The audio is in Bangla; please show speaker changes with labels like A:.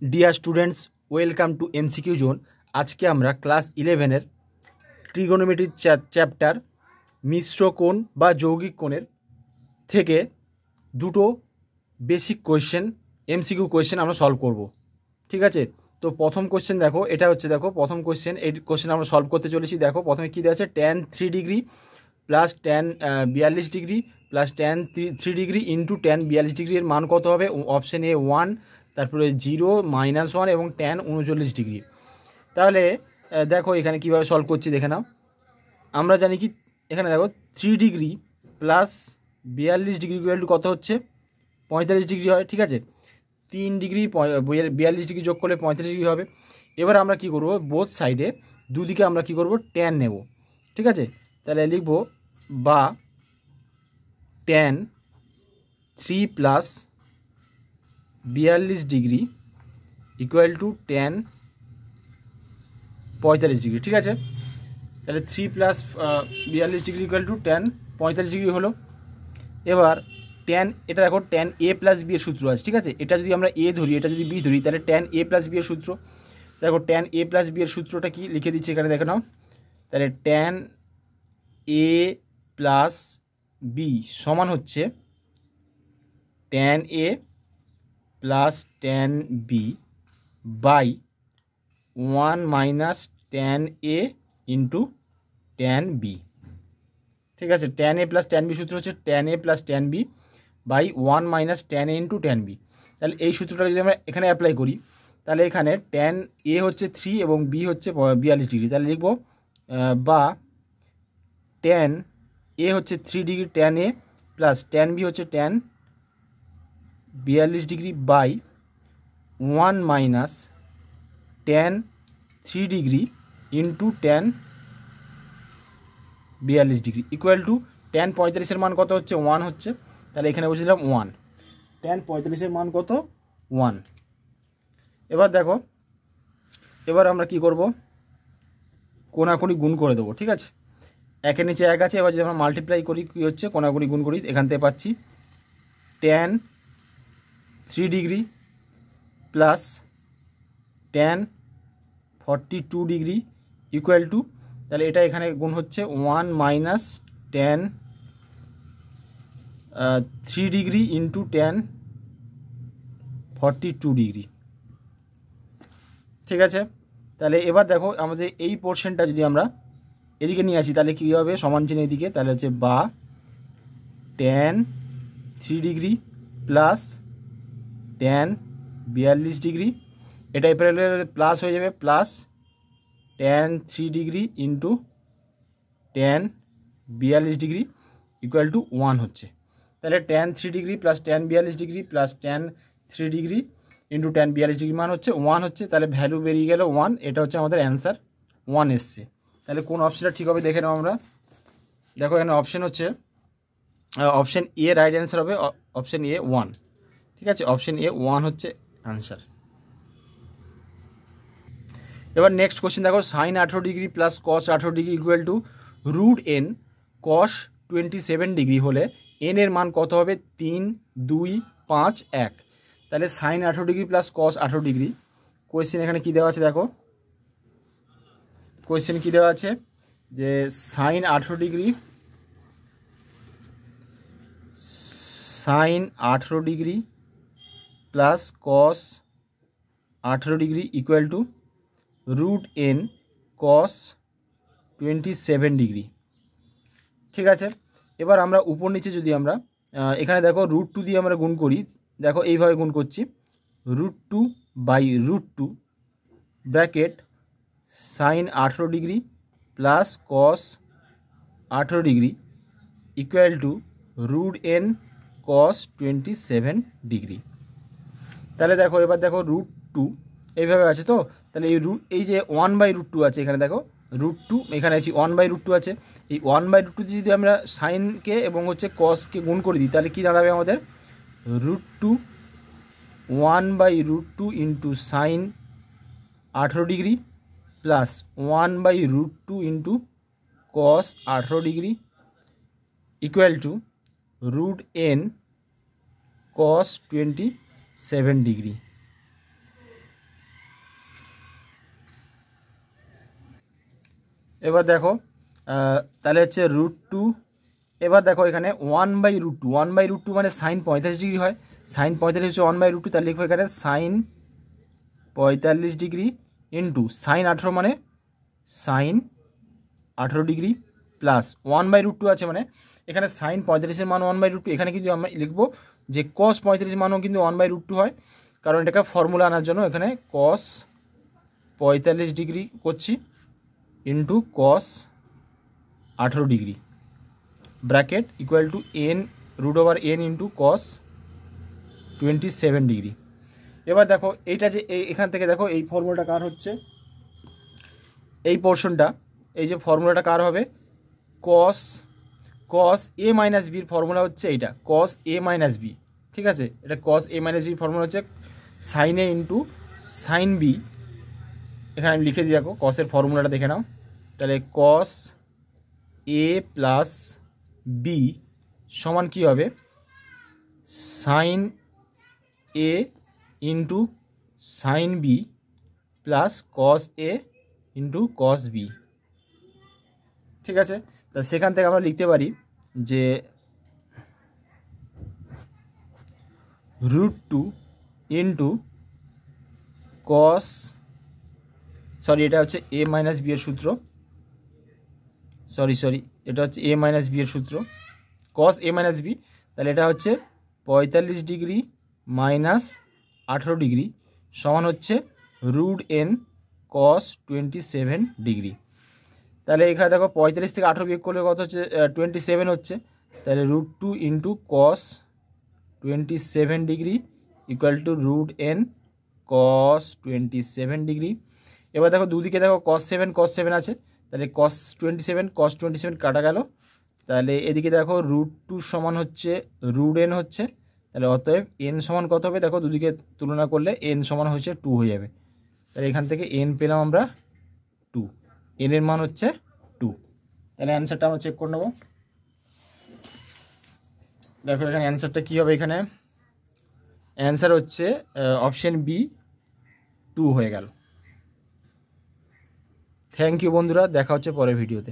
A: Dear students, welcome to MCQ zone. আজকে আমরা ক্লাস 11-এর ট্রিগোনোমেট্রির চ্যাপ্টার মিশ্র কোণ বা যৌগিক কোণের থেকে দুটো বেসিক কোয়েশ্চেন এমসিকিউ কোয়েশ্চেন আমরা সলভ করব। ঠিক আছে, তো প্রথম কোয়েশ্চেন দেখো, এটা হচ্ছে দেখো প্রথম কোয়েশ্চেন। এই কোয়েশ্চেন আমরা সলভ করতে চলেছি। দেখো প্রথমে কী দেওয়া আছে, tan 3 degree plus tan 42 degree plus tan 3 degree into tan 42 degree এর মান কত হবে? অপশান এ 1, তারপরে 0, -1 এবং tan 39 ডিগ্রি। তাহলে দেখো এখানে কীভাবে সলভ করছি দেখে নাও। আমরা জানি কি, এখানে দেখো 3 degree plus 42 degree equal two কত হচ্ছে? 45 ডিগ্রি হয়। ঠিক আছে, 3 ডিগ্রি 42 ডিগ্রি যোগ করলে 35 ডিগ্রি হবে। এবার আমরা কি করব, বোথ সাইডে দুদিকে আমরা কি করব, ট্যান নেব। ঠিক আছে, তাহলে লিখব বা tan 3 plus 42 degree equal to tan 45 degree. ঠিক আছে, তাহলে 3 plus 42 degree equal to tan 45 degree হলো। এবার tan, এটা দেখো tan a প্লাস বি এর সূত্র আছে। ঠিক আছে, এটা যদি আমরা a ধরি, এটা যদি b ধরি, তাহলে tan a প্লাস বি এর সূত্র। দেখো tan a প্লাস বি এর সূত্রটা কি লিখে দিচ্ছি এখানে, দেখে নাও। তাহলে tan a প্লাস বি সমান হচ্ছে tan a plus tan b by 1 minus tan a into tan b। ঠিক আছে, tan a plus tan b সূত্র হচ্ছে tan a plus tan b by 1 minus tan a into tan b। তাহলে এই সূত্রটা যদি আমরা এখানে অ্যাপ্লাই করি, তাহলে এখানে tan a হচ্ছে 3 এবং b হচ্ছে 42 ডিগ্রি। তাহলে লিখব বা tan a হচ্ছে 3 degree tan a plus tan b হচ্ছে tan 42 degree by 1 minus tan 3 degree into tan 42 degree equal to tan 45-এর মান কত হচ্ছে? 1 হচ্ছে। তাহলে এখানে বসেছিলাম 1, tan 45-এর মান কত? 1। এবার দেখো, এবার আমরা কি করব, কোণাকুণি গুণ করে দেবো। ঠিক আছে, একের নিচে এক আছে। এবার যদি আমরা মাল্টিপ্লাই করি, কী হচ্ছে, কোণাকুণি গুণ করি, এখান থেকে পাচ্ছি tan 3 degree plus tan 42 degree equal two, তাহলে এটা এখানে গুণ হচ্ছে 1 minus tan 3 degree into tan 42 degree. ঠিক আছে, তাহলে এবার দেখো আমাদের এই পোর্শনটা যদি আমরা এদিকে নিয়ে আসি, তাহলে কী হবে, সমান চিহ্ন এদিকে, তাহলে হচ্ছে বা tan 3 degree plus tan 42 degree, এটা এরপরে প্লাস হয়ে যাবে, plus tan 3 degree into tan 42 degree equal two 1 হচ্ছে। তাহলে tan 3 degree plus tan 42 degree plus tan 3 degree into tan 42 degree মান হচ্ছে 1 হচ্ছে। তাহলে ভ্যালু বেরিয়ে গেল 1। এটা হচ্ছে আমাদের অ্যান্সার 1 এসছে। তাহলে কোন অপশানটা ঠিক হবে দেখে নাও আমরা। দেখো এখানে অপশান হচ্ছে অপশান এ রাইট অ্যান্সার হবে, অপশান এ 1। ঠিক আছে, অপশান এ 1 হচ্ছে অ্যান্সার। এবার নেক্সট কোশ্চেন দেখো, sine 18 degree plus cos 18 degree equal to √n cos 27 degree হলে n এর মান কত হবে? 3, 2, 5, 1। তাহলে sine 18 degree plus cos 18 degree, question এখানে কী দেওয়া আছে দেখো, কোয়েশ্চেন কী দেওয়া আছে যে sine 18 degree plus cos 18 degree equal to √n cos 27 degree. ঠিক আছে, এবার আমরা উপর নিচে যদি আমরা এখানে দেখো √2 দিয়ে আমরা গুণ করি, দেখো এইভাবে গুণ করছি, √2 by √2 bracket sine 18 degree plus cos 18 degree equal to √n cos 27 degree. তাহলে দেখো এবার দেখো √2 এইভাবে আছে, তো তাহলে এই যে 1/√2 আছে এখানে, দেখো √2 এখানে আছে 1/√2 আছে। এই 1/√2 যদি আমরা সাইনকে এবং হচ্ছে কসকে গুণ করে দিই, তাহলে কী দাঁড়াবে আমাদের? √2 1/√2 into sign 18 degree plus 1/√2 into cos 18 degree equal to √n cos 27 degree. এবার দেখো তাহলে হচ্ছে √2। এবার দেখো এখানে 1/√2, 1/√2 মানে সাইন 45 ডিগ্রি হয়। সাইন 45 হচ্ছে 1/√2, তাহলে লিখবো এখানে সাইন 45 ডিগ্রি ইন্টু সাইন 18 মানে সাইন 18 ডিগ্রি প্লাস 1/√2 আছে, মানে এখানে সাইন 45-এর মান 1/√2। এখানে কিন্তু আমরা লিখবো যে কস 45 মানও কিন্তু 1/√2 হয়, কারণ এটাকে ফর্মুলা আনার জন্য এখানে কস 45 ডিগ্রি করছি into cos 18 degree bracket equal to n√n into cos 27 degree. এবার দেখো এইটা যে এখান থেকে দেখো এই ফর্মুলাটা কার হচ্ছে, এই পোর্শনটা, এই যে ফর্মুলাটা কার হবে, কস a মাইনাস বির ফর্মুলা হচ্ছে এইটা, কস a মাইনাস বি। ঠিক আছে, এটা কস a মাইনাস বির ফর্মুলা হচ্ছে sine a into sine B. এখানে আমি লিখে দিই, দেখো কসের ফর্মুলাটা দেখে নাও। তাহলে কস a প্লাস বি সমান কী হবে, sine a into sine B plus cos a into cos B. ঠিক আছে, তা সেখান থেকে আমরা লিখতে পারি যে √2 ইন্টু কস, সরি এটা হচ্ছে a মাইনাস বি এর সূত্র, সরি এটা হচ্ছে a মাইনাস বি এর সূত্র, কস a মাইনাস বি। তাহলে এটা হচ্ছে 45 ডিগ্রি মাইনাস 18 ডিগ্রি সমান হচ্ছে √n কস 27 ডিগ্রি। তাহলে এখানে দেখো 45 থেকে 18 বিয়োগ করলে কত হচ্ছে, 27 হচ্ছে। তাহলে √2 into cos 27 degree equal to √n cos 27 degree. এবার দেখো দুদিকে দেখো কস 7 আছে, তাহলে কস 27 কাটা গেল। তাহলে এদিকে দেখো √2 সমান হচ্ছে √n হচ্ছে, তাহলে অতএব n সমান কত হবে, দেখো দুদিকে তুলনা করলে n সমান হচ্ছে 2 হয়ে যাবে। তাহলে এখান থেকে n পেলাম আমরা 2, n এর মান হচ্ছে 2। তাহলে অ্যান্সারটা আমরা চেক করে নেব। দেখো এখানে অ্যান্সারটা কী হবে, এখানে অ্যান্সার হচ্ছে অপশন বি 2 হয়ে গেল। থ্যাংক ইউ বন্ধুরা, দেখা হচ্ছে পরের ভিডিওতে।